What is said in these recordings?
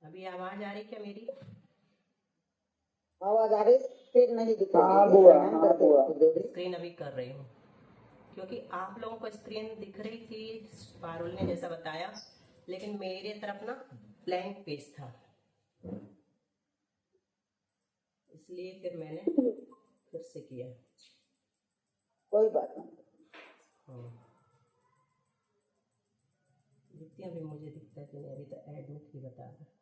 अभी आवाज आ रही क्या मेरी? आवाज आ रही? स्क्रीन नहीं दिख रही। हाँ बुआ। स्क्रीन अभी कर रही हूँ क्योंकि आप लोगों को स्क्रीन दिख रही थी पारुल ने जैसा बताया, लेकिन मेरे तरफ ना ब्लैंक पेज था, इसलिए फिर मैंने फिर से किया। कोई बात नहीं। हाँ, दिखती अभी मुझे दिखता है कि नहीं, अभी तो एडमिट ही बता रहा।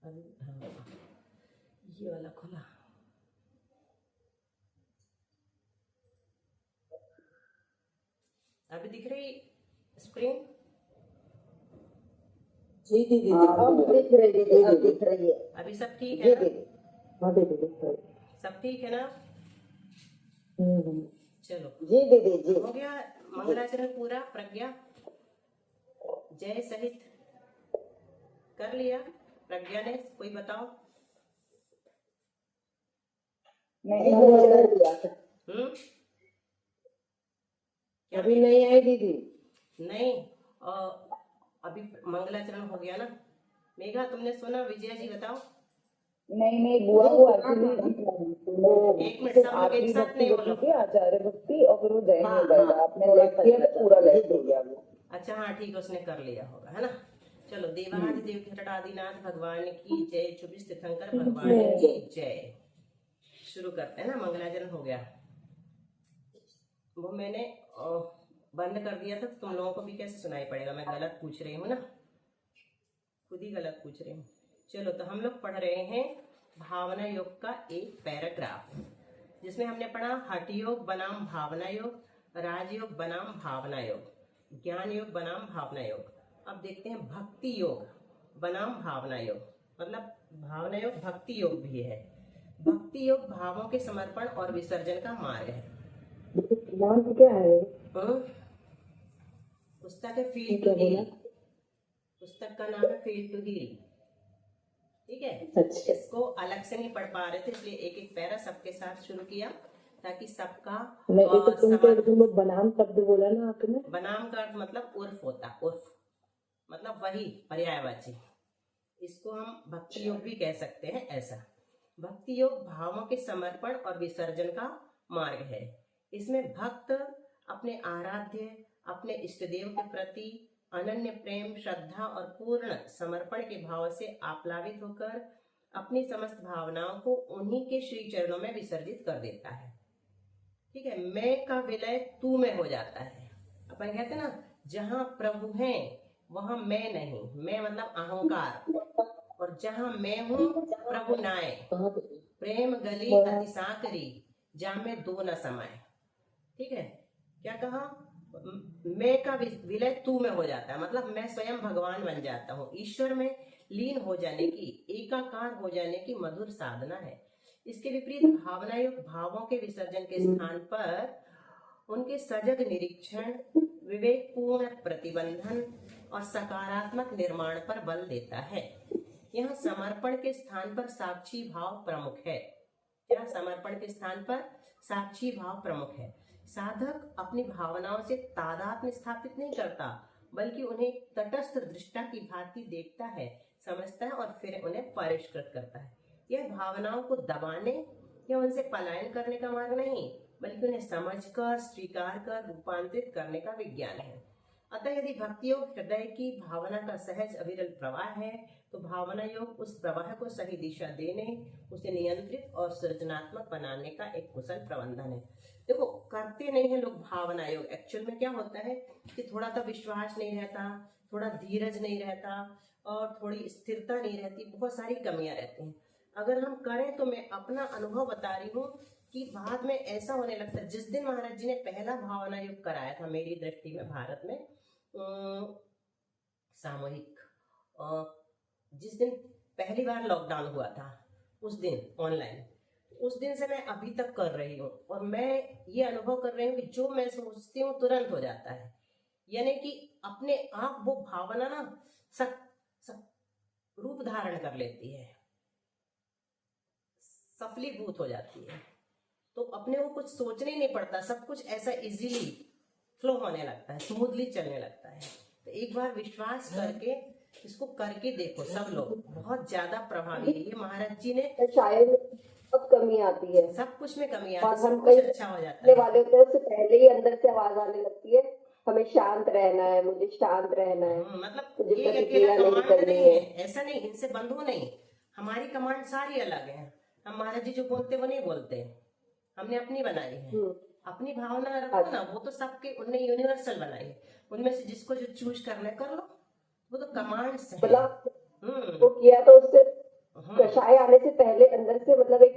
अभी हाँ, ये वाला खुला। अभी दिख रही स्क्रीन? जी दीदी अब दिख रही दीदी, अब दिख रही है। अभी सब ठीक जी है ना? दीदी। हाँ दीदी दिख रही। सब ठीक है ना? चलो जी दीदी जी। हो गया मंगलाचरण पूरा। प्रज्ञा जय सहित कर लिया? प्रज्ञा ने कोई बताओ। नहीं कर दिया। क्या अभी नहीं आई दीदी। नहीं? अभी मंगलाचरण हो गया ना? मेघा तुमने सुना? विजया जी बताओ। नहीं बुआ वो एक्चुअली एक मिनट, सब लोग एक साथ नहीं बोलो। थी आचार्य भक्ति और फिर वो जय हाँ, नहीं बैठा। हाँ, आपने लेट किया तो पूरा लेट हो गया वो। अच्छा हाँ ठीक है, उसने कर लिया होगा, है ना? चलो देवादिदेव घटादिनाथ भगवान की जय, 24 तीर्थंकर भगवान की जय। शुरू करते हैं ना। मंगलाचरण हो गया। वो मैंने बंद कर दिया था, तो तुम लोगों को भी कैसे सुनाई पड़ेगा? मैं गलत पूछ रही हूँ ना, खुद ही गलत पूछ रही हूँ। चलो तो हम लोग पढ़ रहे हैं भावना योग का एक पैराग्राफ, जिसमें हमने पढ़ा हठ योग बनाम भावना योग, राजयोग बनाम भावना योग, ज्ञान योग बनाम भावना योग। अब देखते हैं भक्ति योग बनाम भावना योग, मतलब भावना योग भक्ति योग भी है। भक्ति योग भावों के समर्पण और विसर्जन का मार्ग है। नाम क्या है? पुस्तक है फील टू हील। पुस्तक का नाम है फील टू हील। ठीक है। अच्छा। इसको अलग से नहीं पढ़ पा रहे थे, इसलिए एक एक पैरा सबके साथ शुरू किया ताकि सबका नहीं। बनाम शब्द बोला ना आपने। बनाम का अर्थ मतलब उर्फ होता, उर्फ मतलब वही पर्यायवाची। इसको हम भक्ति योग भी कह सकते हैं। ऐसा भक्ति योग भावों के समर्पण और विसर्जन का मार्ग है। इसमें भक्त अपने आराध्य, अपने इष्ट देव के प्रति अनन्य प्रेम, श्रद्धा और पूर्ण समर्पण के भाव से आप्लावित होकर अपनी समस्त भावनाओं को उन्हीं के श्री चरणों में विसर्जित कर देता है। ठीक है। मैं का विलय तू में हो जाता है। अपन कहते ना, जहां प्रभु हैं वहां मैं नहीं, मैं मतलब अहंकार, और जहां मैं हूं प्रभु नाय, प्रेम गली अति साकरी, जामे दो न समाये। ठीक है। क्या कहा? मैं का विलय तू में हो जाता है, मतलब मैं स्वयं भगवान बन जाता हूँ। ईश्वर में लीन हो जाने की, एकाकार हो जाने की मधुर साधना है। इसके विपरीत भावना योग भावों के विसर्जन के स्थान पर उनके सजग निरीक्षण, विवेकपूर्ण प्रतिबंधन और सकारात्मक निर्माण पर बल देता है। यहाँ समर्पण के स्थान पर साक्षी भाव प्रमुख है। क्या? समर्पण के स्थान पर साक्षी भाव प्रमुख है। साधक अपनी भावनाओं से तादात्म्य स्थापित नहीं करता, बल्कि उन्हें तटस्थ दृष्टा की भांति देखता है, समझता है और फिर उन्हें परिष्कृत करता है। यह भावनाओं को दबाने या उनसे पलायन करने का मार्ग नहीं, बल्कि उन्हें समझकर, स्वीकार कर रूपांतरित करने का विज्ञान है। अतः यदि भक्ति योग हृदय की भावना का सहज अविरल प्रवाह है, तो भावना योग उस प्रवाह को सही दिशा देने, उसे नियंत्रित और सृजनात्मक बनाने का एक कुशल प्रबंधन है। देखो, करते नहीं है लोग भावना योग। एक्चुअल में क्या होता है कि थोड़ा सा विश्वास नहीं रहता, थोड़ा धीरज नहीं रहता और थोड़ी स्थिरता नहीं रहती, बहुत सारी कमियां रहती हैं। अगर हम करें तो मैं अपना अनुभव बता रही हूँ कि बाद में ऐसा होने लगता है। जिस दिन महाराज जी ने पहला भावना योग कराया था मेरी दृष्टि में भारत में सामूहिक, जिस दिन पहली बार लॉकडाउन हुआ था उस दिन ऑनलाइन, उस दिन से मैं अभी तक कर रही हूँ और मैं ये अनुभव कर रही हूँ कि जो मैं सोचती हूँ तुरंत हो जाता है। यानी कि अपने आप वो भावना ना सब रूप धारण कर लेती है, सफलीभूत हो जाती है। तो अपने को कुछ सोचने ही नहीं पड़ता, सब कुछ ऐसा इजीली फ्लो होने लगता है, स्मूथली चलने लगता है। तो एक बार विश्वास करके इसको करके देखो सब लोग, बहुत ज्यादा प्रभावी है ये। महाराज जी ने तो शायद बहुत कमी आती है सब कुछ में कमी और आती है, हम सब कई कुछ अच्छा हो जाता करने है। वाले होते हैं, उससे पहले ही अंदर से आवाज आने लगती है हमें शांत रहना है, मुझे शांत रहना है, मतलब मुझे ये अकेला प्रतिक्रिया नहीं कमांड करनी नहीं है। है, ऐसा नहीं, इनसे बंद हो नहीं। हमारी कमांड सारी अलग है। हम महाराज जी जो बोलते वो नहीं बोलते, हमने अपनी बनाई है। अपनी भावना रखो ना, वो तो सबके उनने यूनिवर्सल बनाई है। उनमें से जिसको जो चूज करना है कर लो, वो तो कमांड्स है। मतलब हम्म वो किया तो उससे हम्म। कषाय आने से पहले अंदर से मतलब एक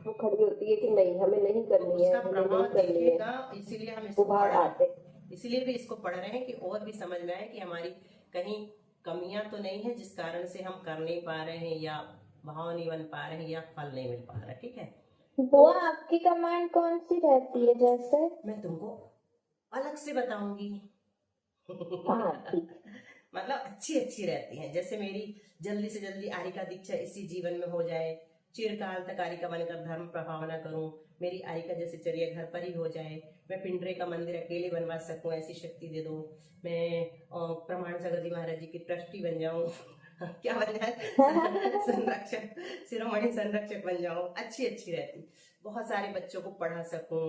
वो खड़ी होती है कि नहीं हमें नहीं तो करनी है, उसका हमें प्रभाव नहीं करनी है, दिखेगा, इसीलिए हम इसको उभार पढ़ रहे आते। हैं। इसीलिए भी इसको पढ़ रहे हैं कि और भी समझ में आए कि हमारी कहीं कमियां तो नहीं है जिस कारण से हम कर नहीं पा रहे हैं, या भाव नहीं बन पा रहे हैं, या फल नहीं मिल पा रहा। ठीक है, बुआ आपकी कमांड कौन सी रहती है जैसे? मैं तुमको अलग से बताऊंगी। हाँ ठीक। मतलब अच्छी अच्छी रहती हैं। जैसे मेरी जल्दी से जल्दी आरी का दीक्षा इसी जीवन में हो जाए, चिरकाल तक आरी का बनकर धर्म प्रभावना करूं, मेरी आरी का जैसे चर्या घर पर ही हो जाए, मैं पिंडरे का मंदिर अकेले बनवा सकूं, ऐसी शक्ति दे दो। मैं प्रमाण सागर जी महाराज जी की ट्रस्टी बन जाऊं। क्या बन जाए, संरक्षक, शिरोमणि संरक्षक बन जाऊं। अच्छी अच्छी रहती, बहुत सारे बच्चों को पढ़ा सकूं,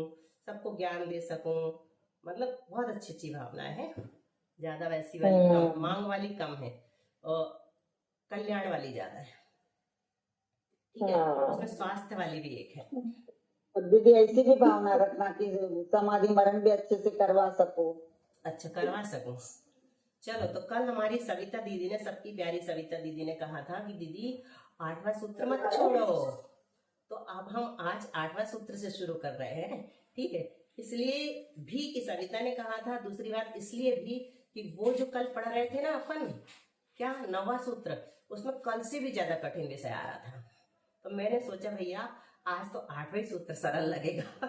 सबको ज्ञान दे सकूं। मतलब बहुत अच्छी अच्छी भावनाएं हैं। ज्यादा वैसी वाली कम, मांग वाली कम है और कल्याण वाली ज्यादा है। ठीक है, उसमें स्वास्थ्य वाली भी एक है। और दीदी ऐसी भी भावना रखना कि समाधि मरण भी अच्छे से करवा सको। अच्छा, करवा सकूं। चलो, तो कल हमारी सविता दीदी ने, सबकी प्यारी सविता दीदी ने कहा था कि दीदी 8वां सूत्र मत छोड़ो। तो अब हम आज 8वां सूत्र से शुरू कर रहे हैं। ठीक है, इसलिए भी कि सविता ने कहा था, दूसरी बात इसलिए भी कि वो जो कल पढ़ रहे थे ना अपन, क्या 9वां सूत्र, उसमें कल से भी ज्यादा कठिन विषय आ रहा था। तो मैंने सोचा भैया आज तो 8वां सूत्र सरल लगेगा।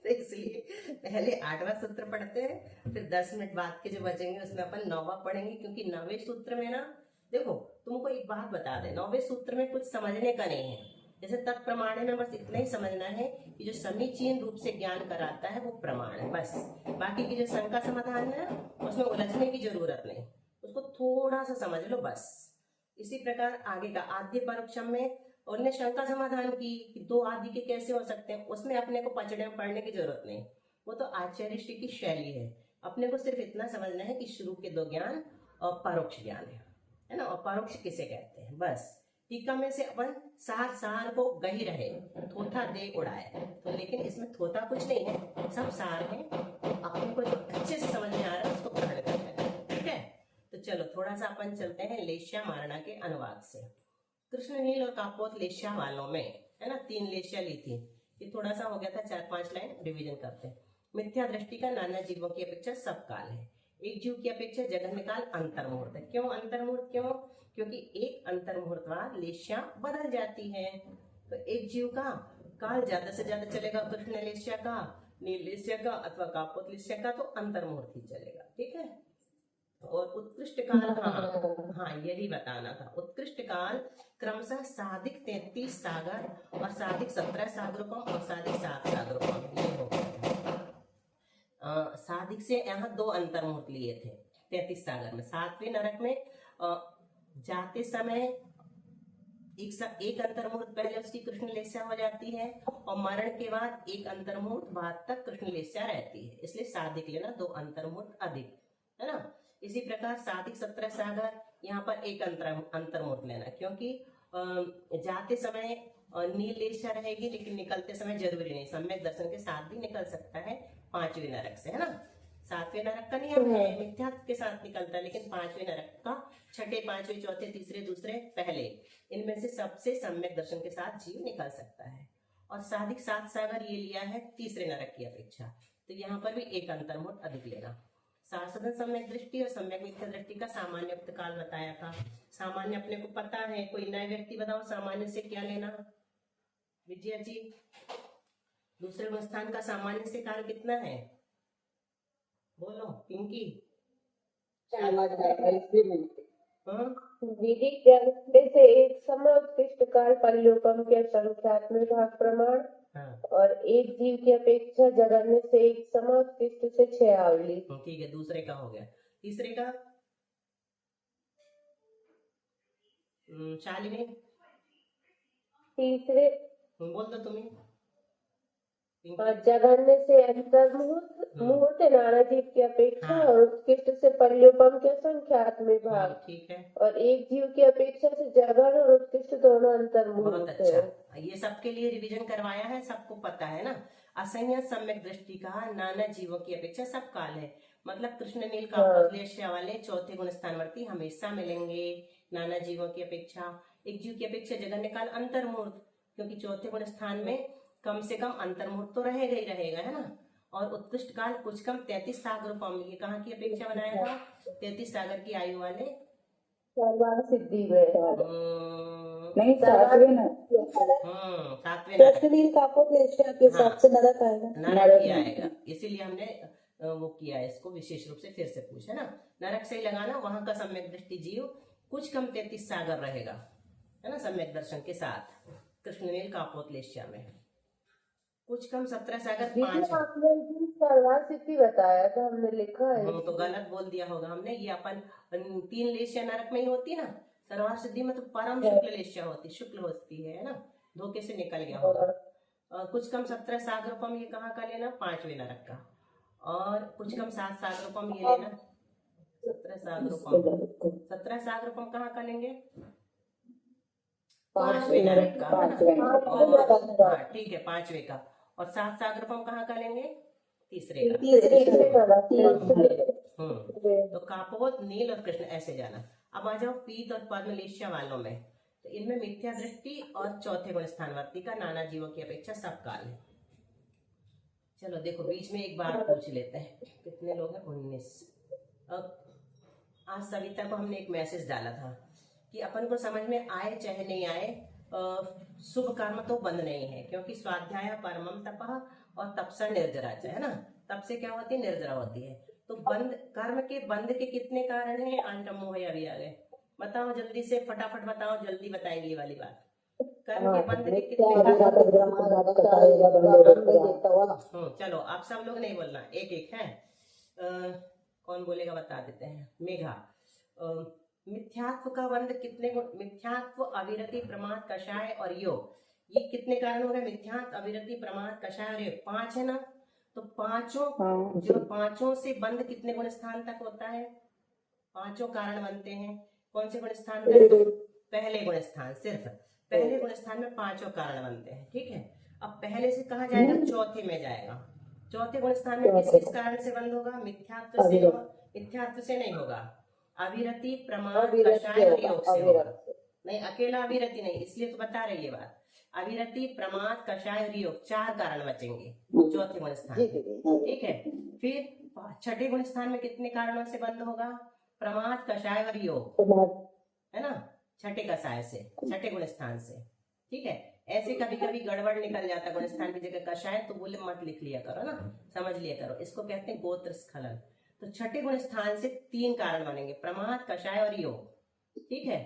तो इसलिए पहले 8वां सूत्र पढ़ते हैं, फिर 10 मिनट बाद के जो बचेंगे उसमें अपन 9वां पढ़ेंगे। क्योंकि 9वें सूत्र में ना, देखो तुमको एक बात बता दें, 9वें सूत्र में कुछ समझने का नहीं है। जैसे तत्प्रमाण में बस इतना ही समझना है कि जो समीचीन रूप से ज्ञान कराता है वो प्रमाण है, बस। बाकी की जो शंका समाधान है उसमें उलझने की जरूरत नहीं, उसको थोड़ा सा समझ लो बस। इसी प्रकार आगे का आद्य परोक्षम में उन्होंने शंका समाधान की कि 2 आदि के कैसे हो सकते हैं, उसमें अपने को पचड़े में पढ़ने की जरूरत नहीं, वो तो आचार्य श्री की शैली है। अपने को सिर्फ इतना समझना है कि शुरू के 2 ज्ञान और परोक्ष ज्ञान है ना, और परोक्ष किसे कहते हैं, बस। टीका में से अपन सार सार को गही रहे, थोथा दे उड़ाए, तो लेकिन इसमें थोथा कुछ नहीं है, सब सार है। अपने को जो अच्छे से समझ में आ रहा है उसको ग्रहण करना है। ठीक है, तो चलो थोड़ा सा अपन चलते हैं लेश्या मारणा के अनुवाद से। कृष्णनील और कापोत लेश्या वालों में, है ना, 3 लेश्या ली थी। ये थोड़ा सा हो गया था, 4-5 लाइन रिवीजन करते हैं। मिथ्या दृष्टि का नाना जीवों की अपेक्षा सब काल है, एक जीव की अपेक्षा जगन्य काल अंतर्मुहूर्त है। क्यों अंतर्मुहूर्त, क्यों? क्योंकि एक अंतर्मुहूर्त बाद लेश्या बदल जाती है। तो एक जीव का काल ज्यादा से ज्यादा चलेगा कृष्ण लेश्या का, नील लेश्या का अथवा कापोत लेश्या का, तो अंतर्मुहूर्त ही चलेगा। ठीक है, और उत्कृष्ट काल, हाँ यही बताना था। उत्कृष्ट काल क्रमशः साधिक 33 सागर और साधिक 17 सागरों और साधिक 7 सागरों ये हो गया था। साधिक से यहाँ 2 अंतर्मुहूर्त लिए थे 33 सागर में। 7वें नरक में जाते समय एक अंतर्मुहूर्त पहले उसकी कृष्ण लेस्या हो जाती है, और मरण के बाद एक अंतर्मुहूर्त बाद तक कृष्ण लेस्या रहती है। इसलिए साधिक लेना, 2 अंतर्मुहूर्त अधिक, है ना। इसी प्रकार साधिक 17 सागर, यहाँ पर एक अंतर्मुहूर्त लेना, क्योंकि जाते समय नील लेस्या रहेगी, लेकिन निकलते समय जरूरी नहीं, सम्यक दर्शन के साथ भी निकल सकता है 5वें नरक से, है ना। 7वें नरक का नियम है मिथ्या के साथ निकलता है, लेकिन 5वें नरक का 6ठे, 5वें, चौथे, तीसरे, दूसरे, पहले, इनमें से सबसे सम्यक दर्शन के साथ जीव निकल सकता है। और साधिक 7 सागर ये लिया है तीसरे नरक की अपेक्षा, तो यहाँ पर भी एक अंतर्मुहूर्त अधिक लेना। साधन सम्यक दृष्टि और सम्यक मिथ्या दृष्टि का सामान्य काल बताया था। सामान्य अपने को पता है, कोई नया व्यक्ति बताओ सामान्य से क्या लेना। विजया जी, दूसरे स्थान का सामान्य से काल कितना है, बोलो पिंकी। दीदी जगते से एक समय उत्कृष्ट काल परिलोकम के संख्यात्मक भाग प्रमाण, और एक जीव की अपेक्षा जगन्य से एक समय उत्कृष्ट से 6 आवली। ठीक है, दूसरे का हो गया। तीसरे का शालिनी तीसरे बोल दो तुम्हें। जघन्य से अंतर्मुहूर्त मुहूर्त नाना जीव की अपेक्षा हाँ। और उत्कृष्ट से पर्युपम के संख्यात में भाग। ठीक है, और एक जीव की अपेक्षा से जघन और उत्कृष्ट दोनों बहुत अंतर्मुहूर्त है। अच्छा। ये सबके लिए रिवीजन करवाया है, सबको पता है ना। असंयत सम्यक दृष्टि का नाना जीवों की अपेक्षा सब काल है, मतलब कृष्ण नील काकोत्लेश्य वाले चौथे गुण स्थानवर्ती हमेशा मिलेंगे नाना जीवों की अपेक्षा। एक जीव की अपेक्षा जगन्य काल अंतर्मुहूर्त, क्योंकि चौथे गुण स्थान में कम से कम अंतर्मुहूर्त तो रहेगा ही रहेगा, है ना। और उत्कृष्ट काल कुछ कम 33 सागर उपम, ये कहाँ की अपेक्षा बनाया था? 33 सागर की आयु वाले सर्वांग सिद्धि में नहीं, सातवें सातवें कृष्ण नील काकोत्लेश्य के हिसाब से नरक आएगा। नरक ही आएगा, इसीलिए हमने वो किया है इसको विशेष रूप से फिर से पूछा ना। नरक से ही लगाना, वहां का सम्यक दृष्टि जीव कुछ कम 33 सागर रहेगा, है ना, सम्यक दर्शन के साथ। कृष्णनील कापोत्लेश्या में कुछ कम 17 सागर 5। आपने सर्वांग सिद्धि बताया था, हमने लिखा है। तो गलत बोल दिया होगा हमने। ये अपन 3 लेश्या नरक में ही होती ना, सर्वार्थ सिद्धि में तो परम शुक्ल लेश्या होती, शुक्ल होती है ना, धोखे से निकल गया होगा। कुछ कम 17 सागरोपम, ये कहाँ का लेना? 5वें नरक का। और कुछ कम 7 सागरोपम ये लेना, 17 सागरोपम। 17 सागरोपम कहाँ का लेंगे? 5वें नरक का, है ना। और ठीक है, 5वें का। और 7 सागरोपम कहाँ का लेंगे? तीसरे का। तो कापोत, नील और कृष्ण ऐसे जाना। अब आ जाओ पीत और पद्मलेश्या वालों में, तो इनमें मिथ्या दृष्टि और चौथे गुण स्थानवर्ती का नाना जीवों की अपेक्षा सब काल है। चलो देखो, बीच में एक बात पूछ लेते हैं, कितने लोग हैं? 19। आज सविता को हमने एक मैसेज डाला था कि अपन को समझ में आए चाहे नहीं आए, शुभ कर्म तो बंद नहीं है, क्योंकि स्वाध्याय परमम तपः और तपसा निर्जरा, है ना। तप से क्या होती है? निर्जरा होती है। तो बंद कर्म के बंद के कितने कारण हैं? अंतमोह अभी आ गए, बताओ जल्दी से, फटाफट बताओ, जल्दी बताएंगे ये वाली बात। कर्म के बंद के कितने कारण? चलो आप सब लोग नहीं बोलना, एक एक है। कौन बोलेगा? बता देते हैं। मेघा, मिथ्यात्व का बंध कितने गुण? मिथ्यात्व, अविरति, प्रमाद, कषाय और योग, ये कितने कारण हो गए? मिथ्यात्व, अविरति, प्रमाद, कषाय और योग, 5 है ना। तो पांचों से बंध कितने गुण स्थान तक होता है? 5 कारण बनते हैं। कौन से गुण स्थान तक? पहले गुण स्थान, सिर्फ पहले गुण स्थान में 5 कारण बनते हैं, ठीक है। अब पहले से कहा जाएगा, चौथे में जाएगा। चौथे गुण स्थान में किस कारण से बंद होगा? मिथ्यात्व से। मिथ्यात्व से नहीं होगा, अविरति, प्रमाद, कषाय और योग से होगा। नहीं, अकेला अविरति नहीं, इसलिए तो बता रही है बात। अविरति, प्रमाद, कषाय और योग, 4 कारण बचेंगे चौथे गुण स्थान में, ठीक है। फिर छठे गुण स्थान में कितने कारणों से बंद होगा? प्रमाद, कषाय और योग, है ना, छठे कषाय से, छठे गुण स्थान से, ठीक है। ऐसे कभी कभी गड़बड़ निकल जाता, गुण स्थान की जगह कषाय, तो बोले मत लिख लिया करो ना, समझ लिया करो, इसको कहते हैं गोत्र स्खलन। तो छठे गुण स्थान से 3 कारण बनेंगे, प्रमाद, कषाय और योग, ठीक है।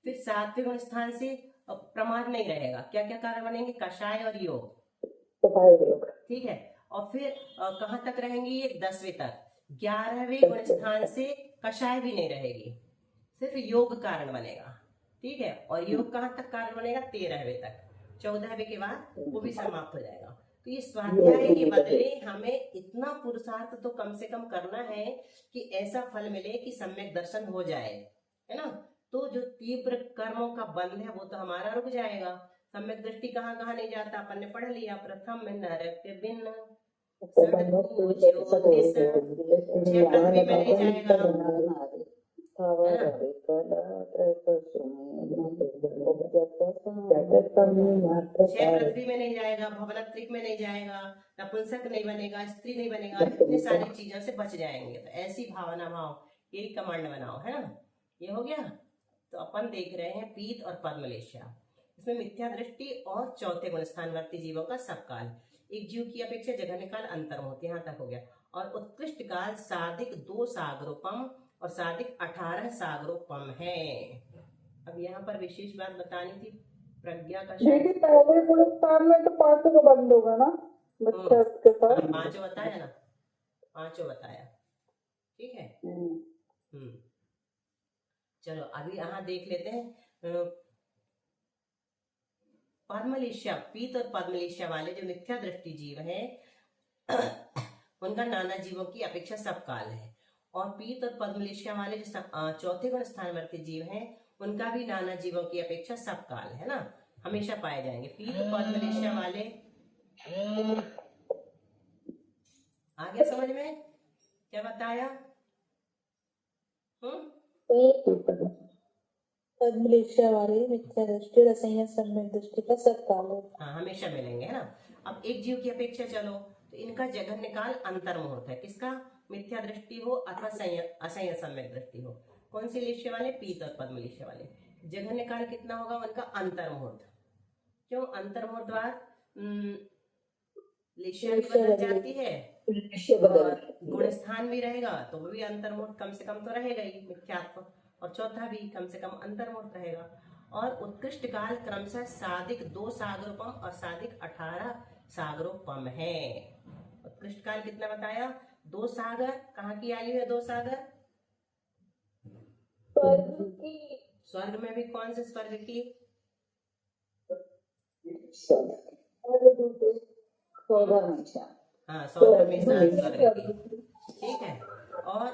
फिर 7वें गुण स्थान से प्रमाद नहीं रहेगा, क्या क्या कारण बनेंगे? कषाय और योग, ठीक है। और फिर कहाँ तक रहेंगे ये? 10वें तक। 11वें गुण स्थान से कषाय भी नहीं रहेगी, सिर्फ योग कारण बनेगा, ठीक है। और योग कहाँ तक कारण बनेगा? 13वें तक। 14वें के बाद वो भी समाप्त हो जाएगा। तो ये स्वाध्याय के बदले हमें इतना पुरुषार्थ तो कम से कम करना है कि ऐसा फल मिले कि सम्यक दर्शन हो जाए, है ना। तो जो तीव्र कर्मों का बंध है वो तो हमारा रुक जाएगा। सम्यक दृष्टि कहाँ कहाँ नहीं जाता, अपन ने पढ़ लिया। प्रथम नरक भिन्न, 6 पृथ्वी में नहीं जाएगा, 6 पृथ्वी में नहीं जाएगा, भवनत्रिक में नहीं जाएगा, नपुंसक नहीं बनेगा, स्त्री नहीं बनेगा, इतनी सारी चीजों से बच जाएंगे। तो ऐसी भावना भाव, यही कमांड बनाओ, है ना। ये हो गया। तो अपन देख रहे हैं पीत और पद्मलेश्या, इसमें मिथ्या दृष्टि और चौथे गुण स्थानवर्ती जीवों का सबकाल, एक जीव की अपेक्षा जघन्य काल अंतर होते, यहाँ तक हो गया। और उत्कृष्ट काल साधिक 2 सागरोपम और साधिक 18 सागरोपम है। अब यहाँ पर विशेष बात बतानी थी, प्रज्ञा का दीदी पहले गुण स्थान में तो 5 को बंद होगा ना, बच्चा के साथ 5 बताया ना, 5 बताया, ठीक है। चलो अभी यहाँ देख लेते हैं पद्मलिष्या, पीत और पद्मलिष्या वाले जो मिथ्या दृष्टि जीव हैं उनका नाना जीवों की अपेक्षा सबकाल है, और पीत और पद्मलिष्या वाले जो चौथे गुण स्थानवर्ती जीव हैं उनका भी नाना जीवों की अपेक्षा सबकाल है ना, हमेशा पाए जाएंगे। पीत पद्मलिष्या वाले आ गया समझ में क्या बताया? पद्मलिष्या वाले मिथ्या दृष्टि और असंयत सम्यक दृष्टि का सत्काल है। हाँ, हमेशा मिलेंगे है ना। अब एक जीव की अपेक्षा चलो तो इनका जघन्य काल अंतर मुहूर्त है, किसका? मिथ्या दृष्टि हो अथवा असंयत सम्यक दृष्टि हो। कौन सी लिष्य वाले? पीत और पद्मलिष्य वाले। जघन्य काल कितना होगा उनका? अंतर मुहूर्त। क्यों अंतर मुहूर्त? बाद लिष्य भी बदल जाती है और गुण स्थान भी रहेगा तो वो भी अंतर मुहूर्त कम से कम तो रहेगा ही मिथ्यात्व, और चौथा भी कम से कम अंतर मुहूर्त रहेगा। और उत्कृष्ट काल क्रमशः साधिक 2 सागरोपम और साधिक 18 सागरोपम है। उत्कृष्ट काल कितना बताया? 2 सागर। कहाँ की आयु है 2 सागर? स्वर्ग की। स्वर्ग में भी कौन से स्वर्ग की? हाँ, सौधर में स्वर्ग की, ठीक है। और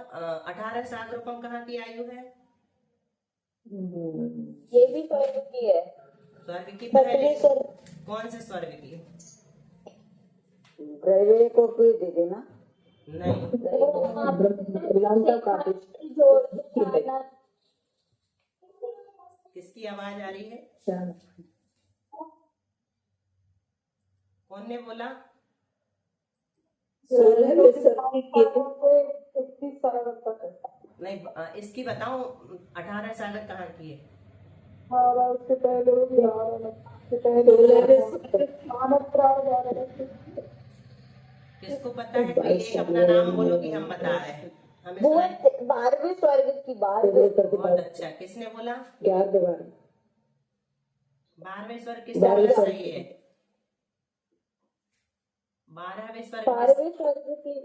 18 सागरोपम कहाँ की आयु है? ये भी स्वर्ग की है। स्वर्ग की पहले कौन से स्वर्ग की? को दीदी ना नहीं, किसकी आवाज आ रही है? कौन ने बोला? नहीं, इसकी बताओ 18 सागर कहाँ की है? उसके पहले किसको पता है? कोई एक अपना नाम बोलो कि हम बता रहे हैं। हमें सुनाई। 12वें स्वर्ग की बात। बहुत अच्छा, किसने बोला? 12वें स्वर्ग किसने बोला? सही है। 12वें स्वर्ग 12वें स्वर्ग की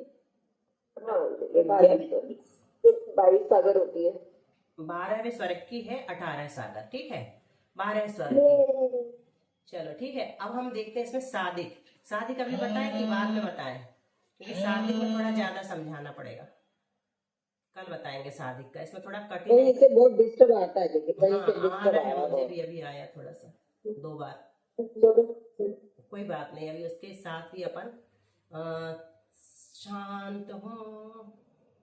22 सागर होती है। 12वें स्वर्ग की है 18 सागर, ठीक है। 12 स्वर्ग की, चलो ठीक है। अब हम देखते हैं इसमें साधिक। साधिक अभी बताएं कि बाद में बताएं, क्योंकि साधिक में थोड़ा ज्यादा समझाना पड़ेगा, कल बताएंगे साधिक का। इसमें थोड़ा कठिन है। इसे बहुत डिस्टर्ब आता है आ रहा है, मुझे भी अभी आया थोड़ा सा 2 बार। कोई बात नहीं, अभी उसके साथ ही अपन शांत हूँ,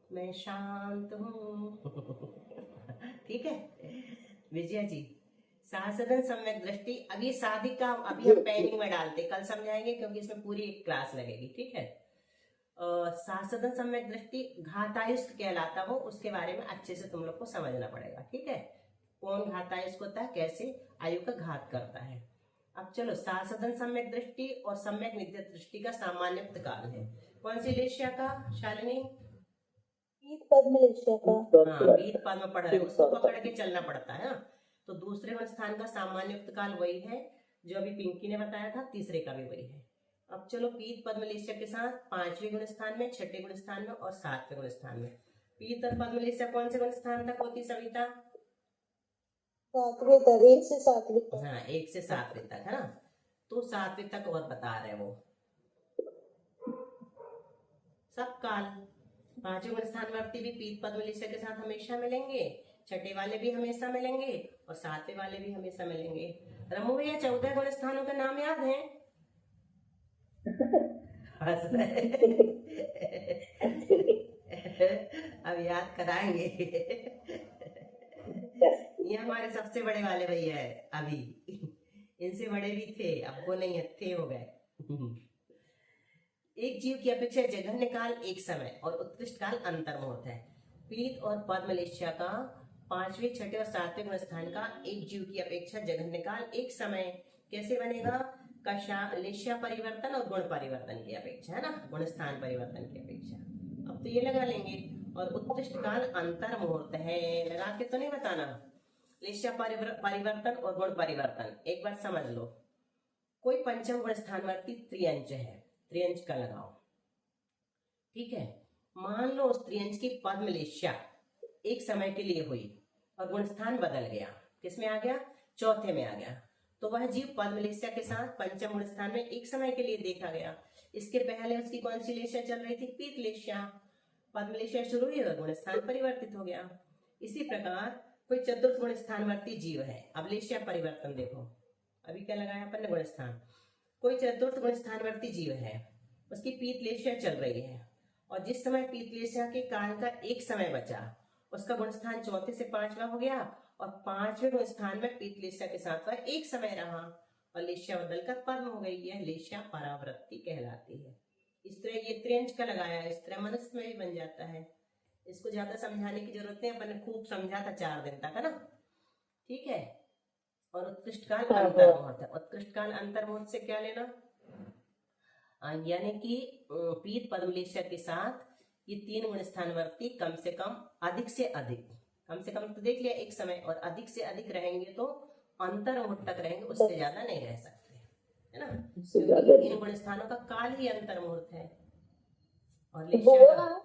मैं शांत हूँ ठीक है विजया जी। साधन सम्यक दृष्टि, अब ये साधिक का अभी हम पेनिंग में डालते, कल समझाएंगे क्योंकि इसमें पूरी एक क्लास लगेगी, ठीक है। साधन सम्यक दृष्टि घातायुष्क कहलाता वो, उसके बारे में अच्छे से तुम लोग को समझना पड़ेगा, ठीक है। कौन घातायुष्क होता है, कैसे आयु का घात करता है। अब चलो, साधन सम्यक दृष्टि और सम्यक नित्य दृष्टि का सामान्य काल है। कौन सी लिष्या का शालिनी? पद्मलिष्या का। हाँ, पीत पद में पढ़ रहे, उसको पकड़ के चलना पड़ता है ना। तो दूसरे गुण स्थान का सामान्य काल वही है जो अभी पिंकी ने बताया था, तीसरे का भी वही है। अब चलो, पीत पद्मलिष्या के साथ 5वें गुण स्थान में, 6ठे गुण स्थान में और 7वें गुण स्थान में। पीत और पद्मलिष्या कौन से गुण स्थान तक होती सविता? 7वें तक, 1 से 7वें तक। हाँ, 1 से 7वें तक है ना। तो 7वें तक और बता रहे वो सब काल। 5वें गुण स्थान वर्ती भी पीत पद्मलिष्या के साथ हमेशा मिलेंगे, 6ठे वाले भी हमेशा मिलेंगे और 7वें वाले भी हमेशा मिलेंगे। रमू भैया, 14 गुण स्थानों का नाम याद है? अब याद कराएंगे ये हमारे सबसे बड़े वाले भैया है अभी, इनसे बड़े भी थे, अब वो नहीं थे, हो गए। एक जीव की अपेक्षा जघन्य काल एक समय और उत्कृष्ट काल अंतर मुहूर्त है। पीत और पद्मलिष्या का 5वें, 6ठे और 7वें गुण स्थान का एक जीव की अपेक्षा जघन्य काल एक समय कैसे बनेगा? लिष्या परिवर्तन और गुण परिवर्तन की अपेक्षा, है ना, गुण स्थान परिवर्तन की अपेक्षा। अब तो ये लगा लेंगे। और उत्कृष्ट काल अंतर मुहूर्त है, लगा के तो नहीं बताना। लिष्या परिवर्तन और गुण परिवर्तन एक बार समझ लो। कोई पंचम गुण स्थानवर्ती त्रियंच है, त्रियंच का लगाओ, ठीक है। मान लो उस त्रियंच की पद्मलिष्या एक समय के लिए हुई और गुणस्थान बदल गया, किसमें आ गया, चौथे में आ गया, तो वह जीव पद्मलेस्या के साथ पंचम गुणस्थान में एक समय के लिए देखा गया। इसके पहले उसकी कौन सी लेस्या चल रही थी, पीतलेस्या। पद्मलेस्या शुरू हुई और गुणस्थान परिवर्तित हो गया। इसी प्रकार कोई चतुर्थ गुणस्थानवर्ती जीव है, अब लेस्या परिवर्तन देखो, अभी क्या लगाया अपन ने, गुणस्थान। कोई चतुर्थ गुणस्थानवर्ती जीव है, उसकी पीतलेस्या चल रही है और जिस समय पीतलेस्या के काल का एक समय बचा, उसका गुणस्थान चौथे से पांचवा हो गया और पांचवें गुणस्थान में पीतलेस्या के साथ वह एक समय रहा और लेस्या बदलकर पद्म हो गई। यह लेस्या परावृत्ति कहलाती है। इस तरह ये त्रियंच का लगाया है, इस तरह मनुष्य में भी बन जाता है। इसको ज्यादा समझाने की जरूरत नहीं, अपन ने खूब समझा था 4 दिन तक, है ना, ठीक है। और उत्कृष्ट काल अंतर्मुहूर्त है। उत्कृष्ट काल अंतर्मुहूर्त से क्या लेना, यानी कि पीत पद्मलेस्या के साथ ये 3 गुणस्थानवर्ती कम से कम, अधिक से अधिक, कम से कम तो देख लिया एक समय, और अधिक से अधिक रहेंगे तो अंतर्मुहूर्त तक रहेंगे, उससे ज्यादा नहीं रह सकते, है ना, क्योंकि इन गुणस्थानों का काल ही अंतर्मुहूर्त है। और लेस्या का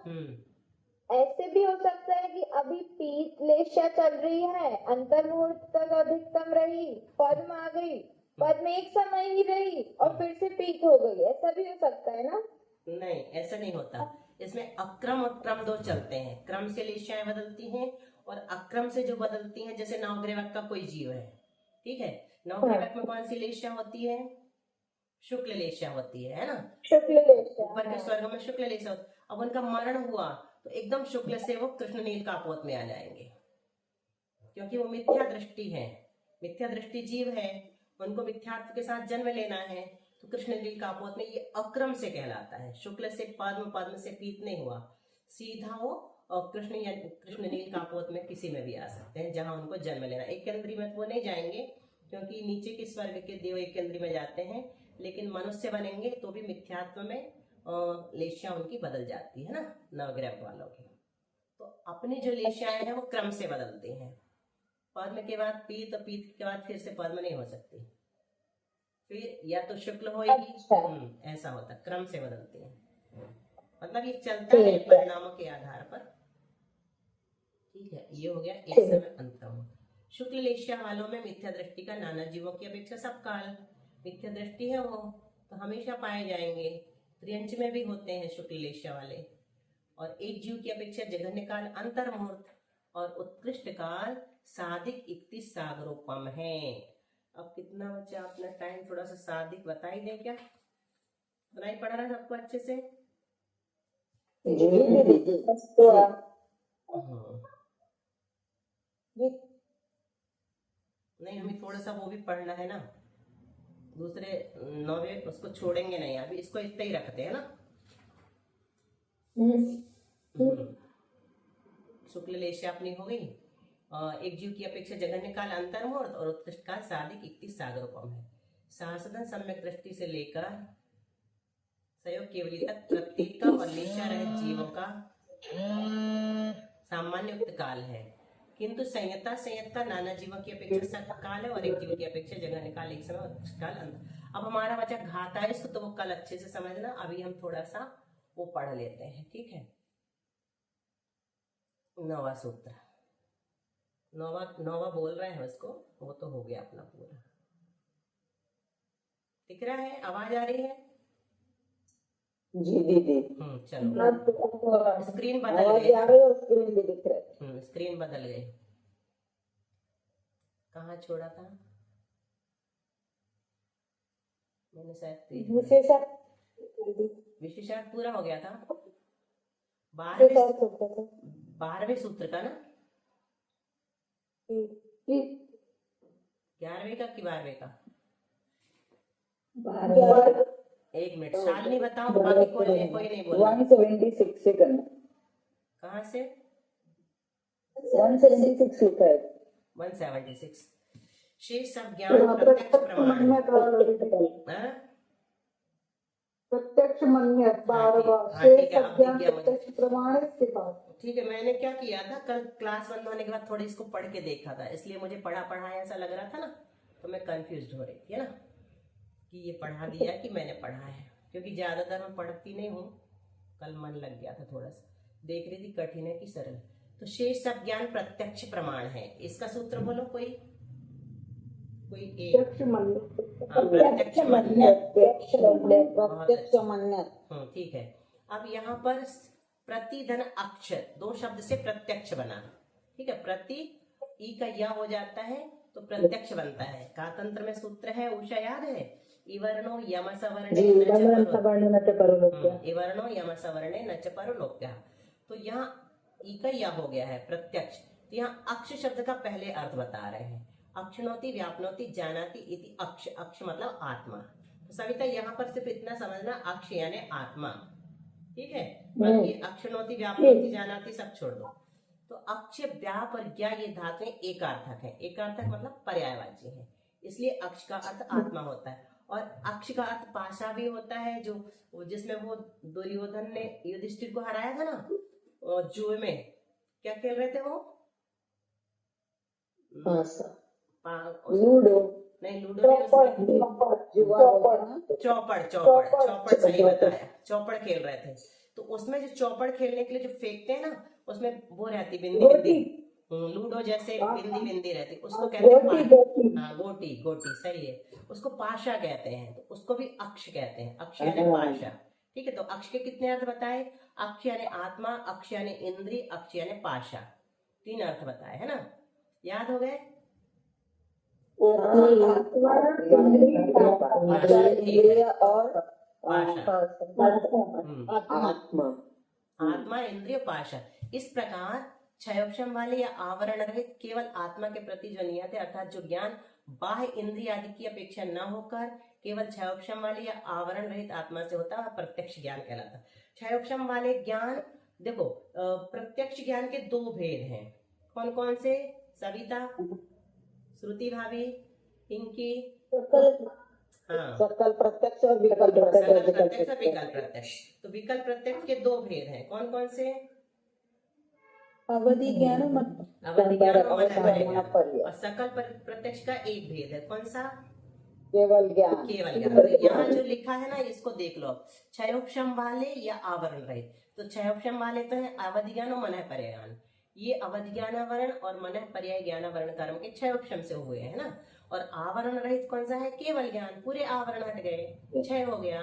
ऐसे भी हो सकता है कि अभी पीतलेस्या चल रही है, अंतर्मुहूर्त तक अधिकतम रही, पद्म आ गई, पद्म एक समय ही रही और फिर से पीत हो गई, ऐसा भी हो सकता है ना? नहीं, ऐसा नहीं होता। इसमें अक्रम और क्रम 2 चलते हैं। क्रम से लेस्याएं बदलती हैं और अक्रम से जो बदलती हैं, जैसे नवग्रीवक का कोई जीव है, ठीक है, नवग्रीवक में कौन सी लेस्या होती है, शुक्ल लेस्या होती है ना, शुक्ल लेस्या, ऊपर के स्वर्ग में शुक्ल लेस्या होती। अब उनका मरण हुआ तो एकदम शुक्ल से वो कृष्ण नील कापोत में आ जाएंगे, क्योंकि वो मिथ्या दृष्टि है, मिथ्या दृष्टि जीव है, उनको मिथ्यात्व के साथ जन्म लेना है, तो कृष्ण नील कापोत में ये अक्रम से कहलाता है। शुक्ल से पद्म, पद्म से पीत नहीं हुआ, सीधा वो और कृष्ण नील कापोत में किसी में भी आ सकते हैं जहां उनको जन्म लेना। एक केंद्री में वो नहीं जाएंगे, क्योंकि नीचे के स्वर्ग के देव एक केंद्री में जाते हैं, लेकिन मनुष्य बनेंगे तो भी मिथ्यात्व में लेस्या उनकी बदल जाती है ना, नवग्रह वालों की। तो अपनी जो लेस्याएं हैं वो क्रम से बदलती हैं। पद्म के बाद पीत और पीत के बाद फिर से पद्म नहीं हो सकती, फिर या तो शुक्ल होएगी, ऐसा होता, क्रम से बदलती है, मतलब ये चलता है परिणामों के आधार पर, ठीक है। ये हो गया एक समय अंतम। शुक्ल लेस्या वालों में मिथ्या दृष्टि का नाना जीवों की अपेक्षा सब काल मिथ्या दृष्टि है, वो तो हमेशा पाए जाएंगे। त्रियंच में भी होते हैं शुक्ल लेस्या वाले, और एक जीव की अपेक्षा जघन्य काल अंतर्मुहूर्त और उत्कृष्ट काल साधिक 31 सागरोपम है। अब कितना बच्चा अपना टाइम, थोड़ा सा साधिक बता ही दें क्या, सुनाई पड़ रहा है सबको अच्छे से? नहीं, हमें थोड़ा सा वो भी पढ़ना है ना, दूसरे 9वें उसको छोड़ेंगे नहीं, अभी इसको इतना ही रखते हैं ना। शुक्ल लेस्या अपनी हो गई, एक जीव की अपेक्षा जघन्य काल अंतर्मुहूर्त और उत्कृष्ट काल साधिक 31 सागरोपम है। साधन सम्यक दृष्टि से लेकर सहयोग केवली तक प्रत्येक का और लेस्या रहित जीवों का सामान्य युक्त काल है, किंतु संयता का नाना जीवों की अपेक्षा सकाल है और एक जीव की अपेक्षा जघन्य काल एक समय उत्कृष्ट काल अंतर। अब हमारा बच्चा घाता है, इसको तो वो कल अच्छे से समझना, अभी हम थोड़ा सा वो पढ़ लेते हैं, ठीक है। 9वां सूत्र, 9वां बोल रहे हैं उसको, वो तो हो गया अपना पूरा, दिख रहा है, आवाज आ रही है जी दीदी। चलो, स्क्रीन बदल गई, स्क्रीन भी दिख रहा है, स्क्रीन बदल गई, कहाँ छोड़ा था मैंने, शायद विशेषार्थ पूरा हो गया था, 12वें सूत्र का ना, 11वें का कि 12वें का, एक मिनट, शालिनी बताओ, बाकी कोई नहीं बोला। 176 से करना, कहाँ से? 176 लिखा है, 176। शेष सब ज्ञान प्रत्यक्ष प्रमाण, प्रत्यक्ष मन्य प्रमाण। ठीक है, मैंने क्या किया था, कल क्लास बंद होने के बाद थोड़ी इसको पढ़ के देखा था, इसलिए मुझे पढ़ा ऐसा लग रहा था ना, तो मैं कंफ्यूज हो रही थी, है ना, कि ये पढ़ा दिया कि मैंने पढ़ा है, क्योंकि ज्यादातर मैं पढ़ती नहीं हूँ, कल मन लग गया था थोड़ा सा, देख रही थी कठिन है कि सरल। तो शेष सब ज्ञान प्रत्यक्ष प्रमाण है। इसका सूत्र बोलो कोई एक। प्रत्यक्ष मन्य हाँ, प्रत्यक्ष मन्य। प्रत्यक्ष मन्य। ठीक है। अब यहाँ पर प्रतिधन अक्ष दो शब्द से प्रत्यक्ष बना। ठीक है, प्रति ई का या हो जाता है तो प्रत्यक्ष बनता है। का तंत्र में सूत्र है, उषा याद है? इवर्णो यम सवर्णे इवर्णो यम सवर्णे नच परलोक्यः। तो यहाँ ई का या हो गया है प्रत्यक्ष। तो यहाँ अक्ष शब्द का पहले अर्थ बता रहे हैं। अक्षनोति व्यापनोति जानाति इति अक्ष। अक्ष मतलब आत्मा। तो सविता यहाँ पर सिर्फ इतना समझना, अक्ष यानी आत्मा। ठीक है, बाकी अक्षनोति व्यापनोति जानाति सब छोड़ दो। तो अक्ष व्याप और ज्ञा ये धातुएं एकार्थक है। एकार्थक मतलब पर्यायवाची है, इसलिए अक्ष का अर्थ आत्मा होता है। और अक्ष का अर्थ पाशा भी होता है, जो जिसमें वो दुर्योधन ने युधिष्ठिर को हराया था ना, और जुए में क्या खेल रहे थे वो? लूडो नहीं, लूडो नहीं, चौपड़ सही बताया, चौपड़ खेल रहे थे। तो उसमें जो चौपड़ खेलने के लिए जो फेंकते हैं ना, उसमें वो रहती बिंदी बिंदी, लूडो जैसे बिंदी बिंदी रहती, उसको कहते हैं हाँ गोटी सही है, उसको पाशा कहते हैं। तो उसको भी अक्ष कहते हैं, अक्ष यानी पाशा। ठीक है, तो अक्ष के कितने अर्थ बताए? अक्ष यानी आत्मा, अक्ष यानी इंद्रिय, अक्ष यानी पाशा। 3 अर्थ बताए है ना, याद हो गए? इंद्रिय और आत्मा इंद्रिय पाशा। इस प्रकार क्षयोक्षम वाले या आवरण रहित केवल आत्मा के प्रति जो नियत है, अर्थात जो ज्ञान बाह्य इंद्रिय आदि की अपेक्षा न होकर केवल क्षयोक्षम वाले या आवरण रहित आत्मा से होता है, प्रत्यक्ष ज्ञान कहलाता है। क्षयोक्षम वाले ज्ञान, देखो प्रत्यक्ष ज्ञान के 2 भेद हैं। कौन कौन से? सविता, श्रुति भाभी, पिंकी? हाँ, सकल प्रत्यक्ष और विकल्प सकल प्रत्यक्ष प्रत्यक्ष। और विकल्प प्रत्यक्ष। तो विकल्प प्रत्यक्ष के 2 भेद हैं। कौन कौन से? अवधि ज्ञान और अवधि ज्ञान और मनः मनः ज्ञान। पर्याय। और सकल प्रत्यक्ष का एक भेद है, कौन सा? केवल ज्ञान। केवल ज्ञान। तो यहाँ जो लिखा है ना, इसको देख लो, क्षयोक्षम वाले या आवरण रहित। तो क्षयोक्षम वाले तो है अवधि ज्ञान और मनः पर्याय ज्ञान। ये अवधि ज्ञानावरण और मनः पर्याय ज्ञानावरण कर्म के क्षयोक्षम से हुए है ना। और आवरण रहित कौन सा है? केवल ज्ञान। पूरे आवरण हट गए, क्षय हो गया,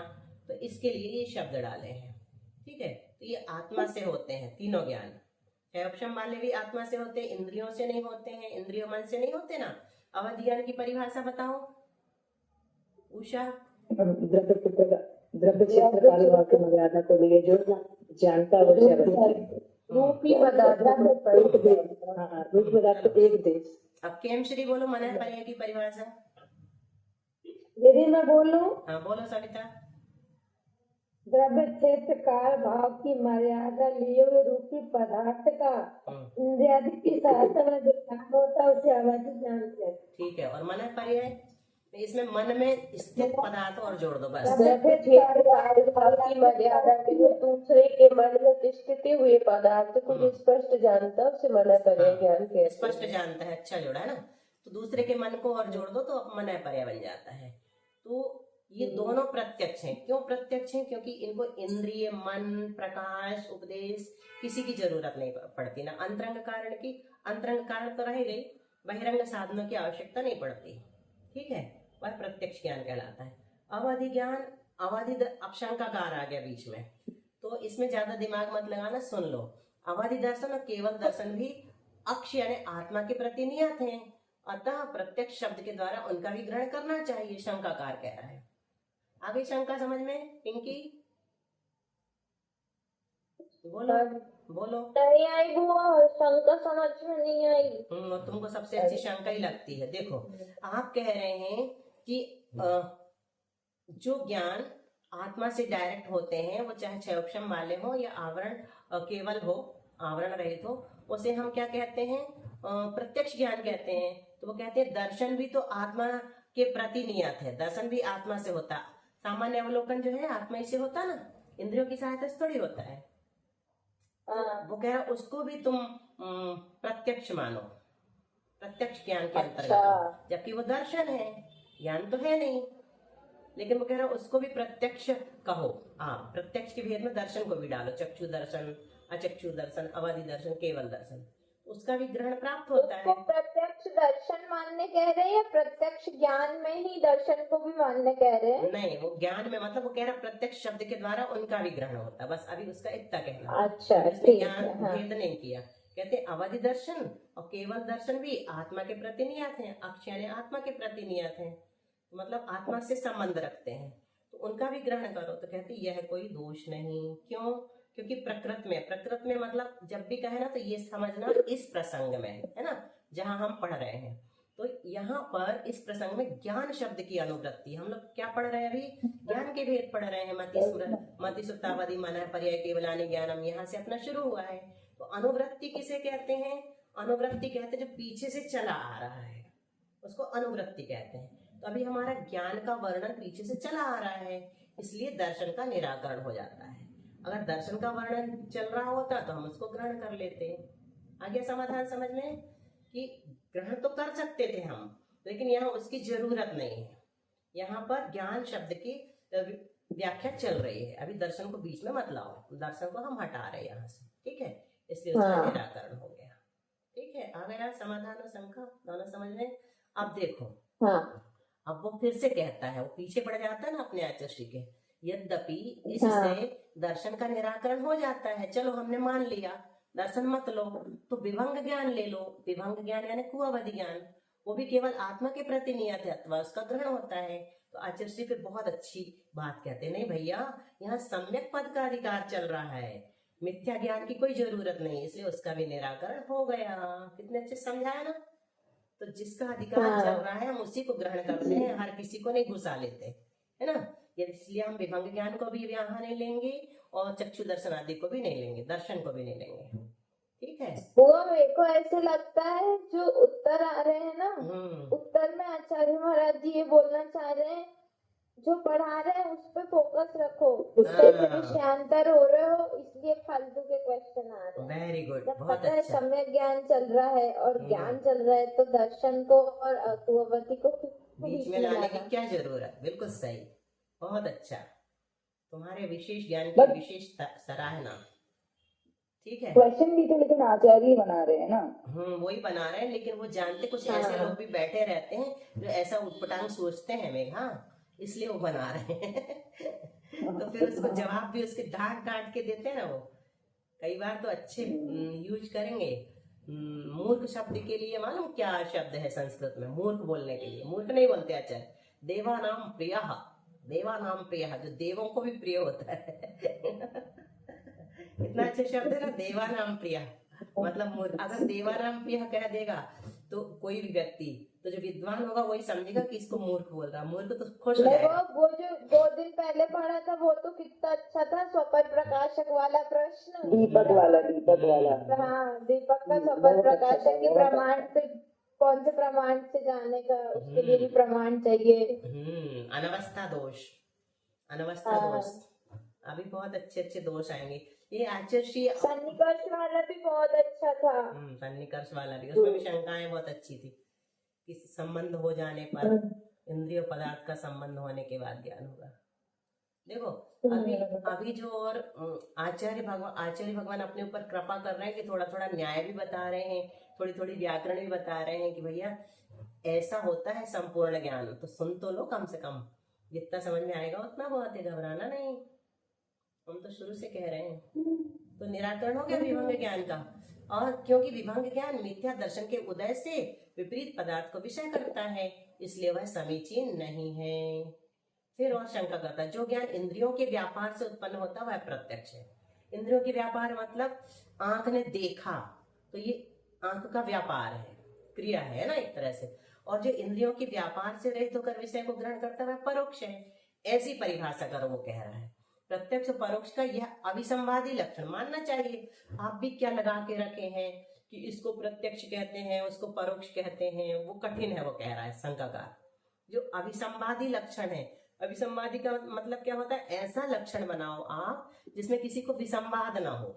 तो इसके लिए ये शब्द डाले हैं। ठीक है, तो ये आत्मा से होते हैं तीनों ज्ञान। क्षयोक्षम वाले भी आत्मा से होते हैं, इंद्रियों से नहीं होते हैं, इंद्रियों मन से नहीं होते ना। अवधि ज्ञान की परिभाषा बताओ उषा। द्रव्य क्षेत्र काल वाक्य मर्यादा को लिए जो जानता है वो रूपी पदार्थ रूप पदार्थ एक देश। अब केमश्री बोलो मनः पर्याय की परिभाषा। दीदी मैं बोलूं? हाँ बोलो सविता। द्रव्य क्षेत्र काल भाव की मर्यादा लिए हुए रूपी पदार्थ का इंद्रियादि की सहायता में जो ज्ञान होता है उसे अवधि ज्ञान कहते हैं। ठीक है, और मनः पर्याय? इसमें मन में स्थित पदार्थ और जोड़ दो बस। द्रव्य क्षेत्र काल भाव की मर्यादा के लिए दूसरे के मन में स्थित हुए पदार्थ को जो स्पष्ट जानता है उसे मनः पर्याय ज्ञान कहते हैं। स्पष्ट जानता है, अच्छा जोड़ा है ना। तो दूसरे के मन को और जोड़ दो तो मनः पर्याय बन जाता है। तो ये दोनों प्रत्यक्ष हैं। क्यों प्रत्यक्ष हैं? क्योंकि इनको इंद्रिय, मन, प्रकाश, उपदेश किसी की जरूरत नहीं पड़ती ना। अंतरंग कारण की, अंतरंग कारण तो रह गई, बहिरंग साधनों की आवश्यकता नहीं पड़ती। ठीक है, वह प्रत्यक्ष ज्ञान कहलाता है। अवधि ज्ञान, अवधि अपशंकाकार आ गया बीच में, तो इसमें ज्यादा दिमाग मत लगाना, सुन लो। अवधि दर्शन और केवल दर्शन भी अक्ष यानी आत्मा के प्रति नियत हैं, अतः प्रत्यक्ष शब्द के द्वारा उनका भी ग्रहण करना चाहिए, शंकाकार कह रहा है। आगे शंका समझ में? पिंकी बोलो बोलो। नहीं आई वो शंका समझ में नहीं आई। तुमको सबसे अच्छी शंका ही लगती है। देखो, आप कह रहे हैं कि जो ज्ञान आत्मा से डायरेक्ट होते हैं, वो चाहे क्षयोक्षम वाले हो या आवरण केवल हो, आवरण रहित हो, उसे हम क्या कहते हैं? प्रत्यक्ष ज्ञान कहते हैं। तो वो कहते हैं दर्शन भी तो आत्मा के प्रति नियत है, दर्शन भी आत्मा से होता। सामान्य अवलोकन जो है आत्मा ही से होता ना, इंद्रियों की सहायता से थोड़ी होता है। वो कह रहा उसको भी तुम प्रत्यक्ष मानो, प्रत्यक्ष ज्ञान के अंतर्गत, जबकि वो दर्शन है, ज्ञान तो है नहीं। लेकिन वो कह रहा उसको भी प्रत्यक्ष कहो। हाँ, प्रत्यक्ष के भेद में दर्शन को भी डालो, चक्षु दर्शन, अचक्षु दर्शन, अवधि दर्शन, केवल दर्शन, उसका भी ग्रहण प्राप्त होता उसको है। प्रत्यक्ष दर्शन मानने कह रहे हैं या प्रत्यक्ष ज्ञान में ही दर्शन को भी मानने कह रहे हैं? नहीं, वो ज्ञान में मतलब वो कह रहा प्रत्यक्ष शब्द के द्वारा उनका भी ग्रहण होता है, बस अभी उसका इतना कहना है। अच्छा, इसमें ठीक ज्ञान है। हाँ, भेद नहीं किया। कहते अवधि दर्शन और केवल दर्शन भी आत्मा के प्रति नियत हैं, अक्ष यानी आत्मा के प्रति नियत हैं, मतलब आत्मा से संबंध रखते हैं, तो उनका भी ग्रहण करो। तो कहते यह कोई दोष नहीं। क्यों? क्योंकि प्रकृत में मतलब जब भी कहे ना तो ये समझना इस प्रसंग में है ना, जहाँ हम पढ़ रहे हैं, तो यहाँ पर इस प्रसंग में ज्ञान शब्द की अनुवृत्ति, हम लोग क्या पढ़ रहे हैं अभी? ज्ञान के भेद पढ़ रहे हैं। मति सुत्तावधि मन पर्याय केवलानि ज्ञानम, यहाँ से अपना शुरू हुआ है। तो अनुवृत्ति किसे कहते हैं? अनुवृत्ति कहते हैं जो पीछे से चला आ रहा है, उसको अनुवृत्ति कहते हैं। तो अभी हमारा ज्ञान का वर्णन पीछे से चला आ रहा है, इसलिए दर्शन का निराकरण हो जाता है। अगर दर्शन का वर्णन चल रहा होता तो हम उसको ग्रहण कर लेते। आगे समाधान समझ में कि ग्रहण तो कर सकते थे हम, लेकिन यहाँ उसकी जरूरत नहीं है। यहाँ पर ज्ञान शब्द की व्याख्या चल रही है, अभी दर्शन को बीच में मत लाओ, दर्शन को हम हटा रहे हैं यहाँ से, ठीक है? इसलिए उसका हाँ। निराकरण हो गया, ठीक है? आ गया समाधान और शंका दोनों समझ में। अब देखो, हाँ, अब वो फिर से कहता है, वो पीछे पड़ जाता है ना अपने आचर्षी के, यद्यपि इससे दर्शन का निराकरण हो जाता है। चलो हमने मान लिया, दर्शन मत लो तो विभंग ज्ञान ले लो। विभंग ज्ञान यानी कुअवधि ज्ञान, वो भी केवल आत्मा के प्रति नियत है अथवा उसका ग्रहण होता है। तो आचर्षी फिर बहुत अच्छी बात कहते हैं, नहीं भैया, यहाँ सम्यक पद का अधिकार चल रहा है, मिथ्या ज्ञान की कोई जरूरत नहीं, इसलिए उसका भी निराकरण हो गया। कितने अच्छे समझाया ना। तो जिसका अधिकार चल रहा है हम उसी को ग्रहण करते हैं, हर किसी को नहीं घुसा लेते, है ना? इसलिए हम विभंग ज्ञान को भी यहाँ नहीं लेंगे और चक्षु दर्शन आदि को भी नहीं लेंगे, दर्शन को भी नहीं लेंगे, ठीक है? वो मेरे को ऐसे लगता है जो उत्तर आ रहे हैं ना, उत्तर में आचार्य महाराज जी ये बोलना चाह रहे हैं, जो पढ़ा रहे हैं उस पे फोकस रखो, उससे विषयांतर हो रहे हो, इसलिए फालतू के क्वेश्चन आ रहे हैं। वेरी गुड, जब बहुत पता है अच्छा। सम्यक ज्ञान चल रहा है और ज्ञान चल रहा है तो दर्शन को और कुअवधि को बीच में लाने की क्या जरूरत? बिल्कुल सही, बहुत अच्छा, तुम्हारे विशेष ज्ञान की विशेष सराहना, ठीक है? क्वेश्चन भी तो लेकिन आचार्य ही बना रहे हैं ना। वही बना रहे हैं, लेकिन वो जानते कुछ ऐसे लोग भी बैठे रहते हैं जो ऐसा उटपटांग सोचते हैं मेघा, इसलिए वो बना रहे हैं। तो फिर उसको जवाब भी उसके डांट डांट के देते हैं ना वो, कई बार तो अच्छे यूज करेंगे। मूर्ख शब्द के लिए मालूम क्या शब्द है संस्कृत में? मूर्ख बोलने के लिए मूर्ख नहीं बोलते आचार्य, देवानाम प्रियः, देवानाम प्रियः, जो देवों को भी प्रिय होता है। इतना अच्छा शब्द है ना, देवानाम प्रियः, मतलब मूर्ख। अगर देवानाम प्रियः कह देगा तो कोई भी व्यक्ति, तो जो विद्वान होगा वही समझेगा कि इसको मूर्ख बोल रहा, मूर्ख तो खुश हो जाएगा। वो जो 2 दिन पहले पढ़ा था वो तो कितना अच्छा था, स्वपर प्रकाशक वाला प्रश्न, दीपक वाला हाँ, दीपक का स्वपर प्रकाशक के प्रमाण पे, कौन से प्रमाण से जाने का, उसके लिए भी प्रमाण चाहिए। अनवस्था दोष, अनवस्था दोष, अभी बहुत अच्छे अच्छे दोष आएंगे। ये आचर्षी सन्निकर्ष वाला भी बहुत अच्छा था। सन्निकर्ष वाला भी, उसमें भी शंकाएं बहुत अच्छी थी कि संबंध हो जाने पर, इंद्रिय पदार्थ का संबंध होने के बाद ज्ञान होगा। देखो अभी जो और आचार्य भगवान अपने ऊपर कृपा कर रहे हैं कि थोड़ा थोड़ा न्याय भी बता रहे हैं, थोड़ी थोड़ी व्याकरण भी बता रहे हैं कि भैया ऐसा होता है संपूर्ण ज्ञान, तो सुन तो लो, कम से कम जितना समझ में आएगा उतना बहुत है, घबराना नहीं, हम तो शुरू से कह रहे हैं। तो निराकरण हो गया विभंग ज्ञान का, और क्योंकि विभंग ज्ञान मिथ्या दर्शन के उदय से विपरीत पदार्थ को विषय करता है, इसलिए वह समीचीन नहीं है। फिर और शंका करता है, जो ज्ञान इंद्रियों के व्यापार से उत्पन्न होता है वह प्रत्यक्ष है। इंद्रियों के व्यापार मतलब आंख ने देखा, तो ये आंख का व्यापार है, क्रिया है ना एक तरह से, और जो इंद्रियों के व्यापार से रहित होकर विषय को ग्रहण करता है वह परोक्ष है। ऐसी परिभाषा कर वो कह रहा है। प्रत्यक्ष परोक्ष का यह अविसंवादी लक्षण मानना चाहिए। आप भी क्या लगा के रखे हैं कि इसको प्रत्यक्ष कहते हैं, उसको परोक्ष कहते हैं, वो कठिन है, वो कह रहा है शंकाकार। जो अविसंवादी लक्षण है, अविसंवादी का मतलब क्या होता है? ऐसा लक्षण बनाओ आप जिसमें किसी को विसंवाद ना हो।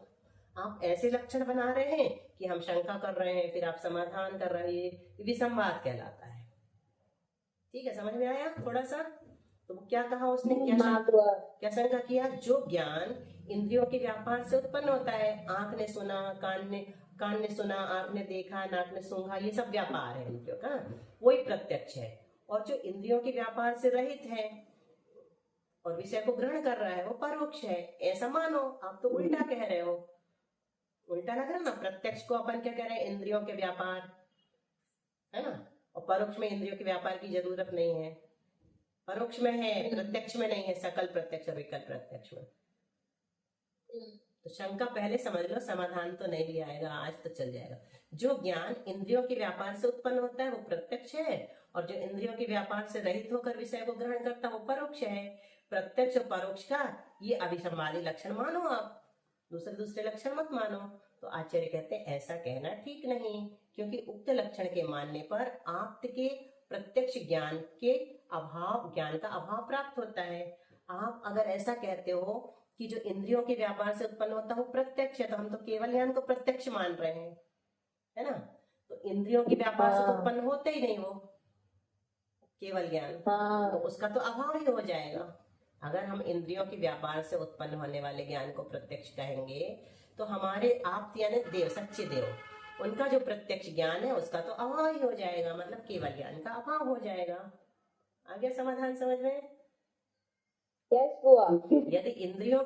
आप ऐसे लक्षण बना रहे हैं कि हम शंका कर रहे हैं, फिर आप समाधान कर रहे हैं, विसंवाद कहलाता है। ठीक है, समझ में आया थोड़ा सा? तो क्या कहा उसने, क्या शंका किया? जो ज्ञान इंद्रियों के व्यापार से उत्पन्न होता है। आंख ने सुना, कान ने सुना, आंख ने देखा, नाक ने सूंघा, ये सब व्यापार है इंद्रियों का, वही प्रत्यक्ष है। और जो इंद्रियों के व्यापार से रहित है और विषय को ग्रहण कर रहा है वो परोक्ष है, ऐसा मानो। आप तो उल्टा कह रहे हो, उल्टा लग रहा है ना। प्रत्यक्ष को अपन क्या कह रहे हैं, इंद्रियों के व्यापार, है ना, और परोक्ष में इंद्रियों के व्यापार की जरूरत नहीं है। परोक्ष में है, प्रत्यक्ष में नहीं है, सकल प्रत्यक्ष और विकल्प प्रत्यक्ष में। तो शंका पहले समझ लो, समाधान तो नहीं भी आएगा आज, तो चल जाएगा। जो ज्ञान इंद्रियों के व्यापार से उत्पन्न होता है वो प्रत्यक्ष है, और जो इंद्रियों के व्यापार से रहित होकर विषय को ग्रहण करता है वो परोक्ष है। प्रत्यक्ष और परोक्ष का ये अभिसंवादी लक्षण मानो आप, दूसरे लक्षण मत मानो। तो आचार्य कहते हैं ऐसा कहना ठीक नहीं, क्योंकि उक्त लक्षण के मानने पर आपके प्रत्यक्ष ज्ञान का अभाव प्राप्त होता है। आप अगर ऐसा कहते हो कि जो इंद्रियों के व्यापार से उत्पन्न होता है वो प्रत्यक्ष है, तो हम तो केवल ज्ञान को प्रत्यक्ष मान रहे हैं, है ना। तो इंद्रियों के व्यापार से तो उत्पन्न होते ही नहीं वो केवल ज्ञान, तो उसका तो अभाव ही हो जाएगा। अगर हम इंद्रियों के व्यापार से उत्पन्न होने वाले ज्ञान को प्रत्यक्ष कहेंगे तो हमारे आप यानी देव, सच्चे देव, उनका जो प्रत्यक्ष ज्ञान है उसका तो अभाव ही हो जाएगा, मतलब केवल ज्ञान का अभाव हो जाएगा। आगे समाधान समझ में? यस बुआ। यदि इंद्रियों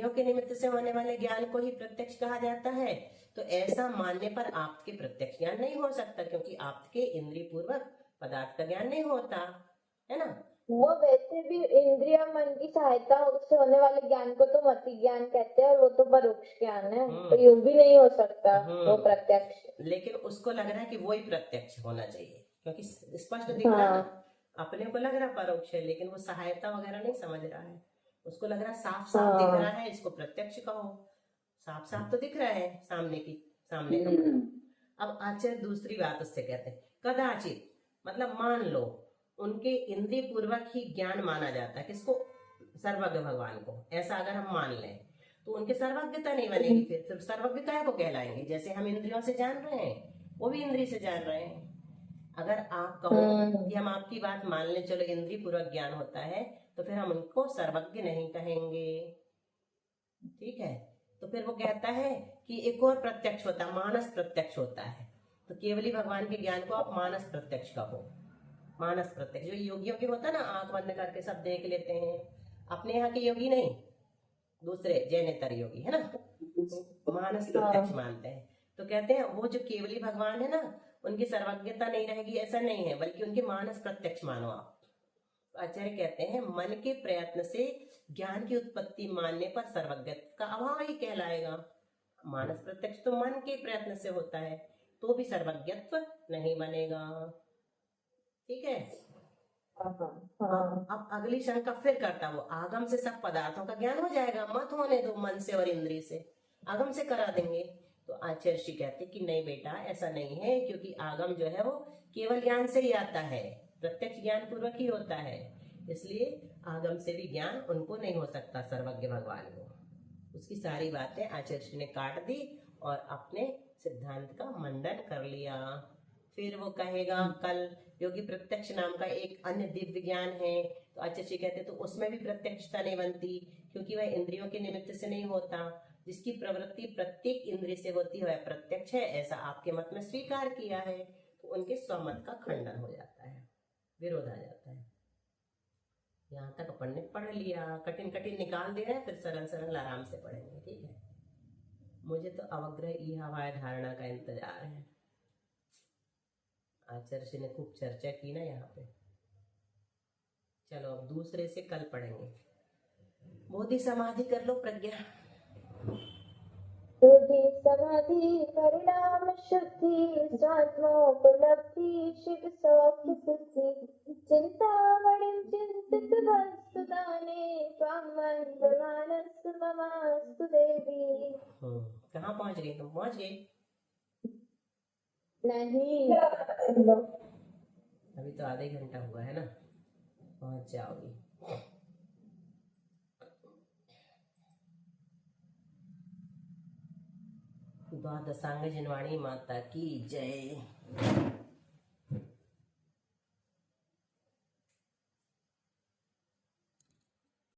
के निमित्त से होने वाले ज्ञान को ही प्रत्यक्ष कहा जाता है तो ऐसा मानने पर आपके प्रत्यक्ष ज्ञान नहीं हो सकता, क्योंकि आपके इंद्रिय पूर्वक पदार्थ का ज्ञान नहीं होता, है ना। वो वैसे भी इंद्रिय मन की सहायता से होने वाले ज्ञान को तो मति ज्ञान कहते हैं, और वो तो परोक्ष ज्ञान है, तो यूं भी नहीं हो सकता वो प्रत्यक्ष। लेकिन उसको लग रहा है कि वही प्रत्यक्ष होना चाहिए, क्योंकि स्पष्ट दिख रहा है ना। अपने को लग रहा परोक्ष है, लेकिन वो सहायता वगैरह नहीं समझ रहा है, उसको लग रहा साफ साफ दिख रहा है, इसको प्रत्यक्ष कहो। साफ साफ तो दिख रहा है सामने का। अब आचार्य दूसरी बात उससे कहते हैं, कदाचित मतलब मान लो उनके इंद्रिय पूर्वक ही ज्ञान माना जाता है, किसको? सर्वज्ञ भगवान को। ऐसा अगर हम मान लें तो उनके सर्वज्ञता नहीं बनेगी, फिर सर्वज्ञ काय को कहलाएंगे? जैसे हम इंद्रियों से जान रहे हैं वो भी इंद्रिय से जान रहे हैं। अगर आप कहो कि हम आपकी बात मान लें, चलो इंद्रिय पूर्वक ज्ञान होता है, तो फिर हम उनको सर्वज्ञ नहीं कहेंगे, ठीक है। तो फिर वो कहता है कि एक और प्रत्यक्ष होता है, मानस प्रत्यक्ष होता है। तो केवली भगवान के ज्ञान को आप मानस प्रत्यक्ष कहो। मानस प्रत्यक्ष जो योगियों के होता है ना, आंख बंद करके सब देख लेते हैं, अपने यहाँ के योगी नहीं, दूसरे जैनेतर योगी, है ना, मानस प्रत्यक्ष मानते हैं। तो कहते हैं वो जो केवली भगवान है ना, उनकी सर्वज्ञता नहीं रहेगी, ऐसा नहीं है, बल्कि उनके मानस प्रत्यक्ष मानो आप। तो आचार्य कहते हैं मन के प्रयत्न से ज्ञान की उत्पत्ति मानने पर सर्वज्ञता का अभाव ही कहलाएगा। मानस प्रत्यक्ष तो मन के प्रयत्न से होता है, तो भी सर्वज्ञत्व नहीं बनेगा, ठीक है। अब अगली शंका फिर करता, वो आगम से सब पदार्थों का ज्ञान हो जाएगा, मत होने दो मन से और इंद्रिय से, आगम से करा देंगे। तो आचार्य श्री कहते कि नहीं बेटा, ऐसा नहीं है, क्योंकि आगम जो है वो केवल ज्ञान से ही आता है, प्रत्यक्ष ज्ञान पूर्वक ही होता है, इसलिए आगम से भी ज्ञान उनको नहीं हो सकता सर्वज्ञ भगवान को। उसकी सारी बातें आचार्य श्री ने काट दी और अपने सिद्धांत का मंडन कर लिया। फिर वो कहेगा कल योगी प्रत्यक्ष नाम का एक अन्य दिव्य ज्ञान है, तो आचार्य श्री कहते तो उसमें भी प्रत्यक्षता नहीं बनती, क्योंकि वह इंद्रियों के निमित्त से नहीं होता। जिसकी प्रवृत्ति प्रत्येक इंद्रिय से होती है वह प्रत्यक्ष है, ऐसा आपके मत में स्वीकार किया है, तो उनके स्वमत का खंडन हो जाता है, विरोध आ जाता है। यहाँ तक अपन ने पढ़ लिया, कठिन कठिन निकाल दे रहे हैं, फिर सरल सरल आराम से पढ़ेंगे, ठीक है। मुझे तो अवग्रह ई हवाय धारणा का इंतजार है। आचार्य जी ने खूब चर्चा की ना यहाँ पे। चलो अब दूसरे से कल पढ़ेंगे। बोधि समाधि कर लो प्रज्ञा। बुद्धि समाधि परिणाम शुद्धि स्वात्मोपलब्धि शिव सौख्य सिद्धि चिंतामणि चिंतित वस्तु दाने त्वं मंदमानस ममास्तु देवी। कहाँ पहुँच गई तुम? पहुँच गई? नहीं, अभी तो आधे घंटा हुआ है ना, पहुँच जाओगी। द्वादशांग जनवाणी माता की जय।